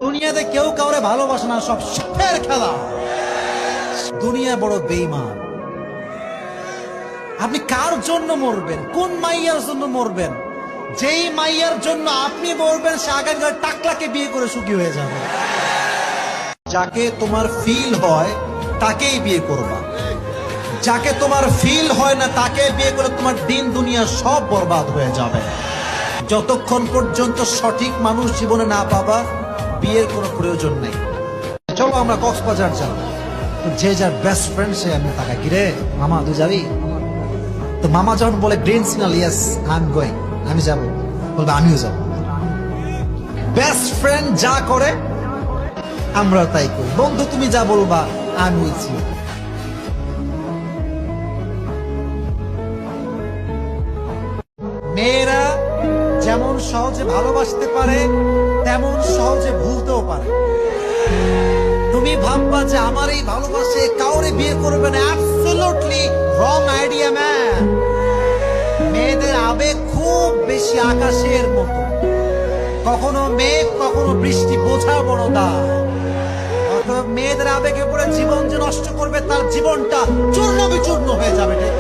দুনিয়াতে কেউ কাউরে ভালোবাসে না, সব সুখের খেলা। দুনিয়া বড় বেঈমান। আপনি কার জন্য মরবেন? কোন মাইয়ার জন্য মরবেন? যেই মাইয়ার জন্য আপনি মরবেন সে আগামীকাল টাকলাকে বিয়ে করে সুখী হয়ে যাবে। যাকে তোমার ফিল হয় তাকেই বিয়ে করবা, যাকে তোমার ফিল হয় না তাকে বিয়ে করে তোমার দিন দুনিয়া সব বরবাদ হয়ে যাবে। যতক্ষণ পর্যন্ত সঠিক মানুষ জীবনে না পাবা, বিয়ের কোনো প্রয়োজন নেই। চলো আমরা কক্সবাজার যাবো। যে যার বেস্ট ফ্রেন্ড সে আমি তাকাই, কিরে মামা তুই যাবি? তো মামা যখন বলে green signal, yes I am going, আমি যাব, বলবে আমিও যাব। বেস্ট ফ্রেন্ড যা করে আমরা তাই করি। বন্ধু তুমি যা বলবা আমি বলছি। মেয়েরা যেমন সহজে ভালোবাসতে পারে তেমন সহজে ভুলতেও পারে। তুমি ভাববা যে আমার এই ভালোবাসে কাউরে বিয়ে করবে না, অ্যাবসলিউটলি রং আইডিয়া ম্যান। মেয়েদের আবেগ খুব বেশি আকাশের মতো, কখনো মেঘ কখনো বৃষ্টি, বোঝা বড় দায়। অতএব মেয়েদের আবেগে পড়ে জীবন যে নষ্ট করবে তার জীবনটা চূর্ণ বিচূর্ণ হয়ে যাবে। ঠিক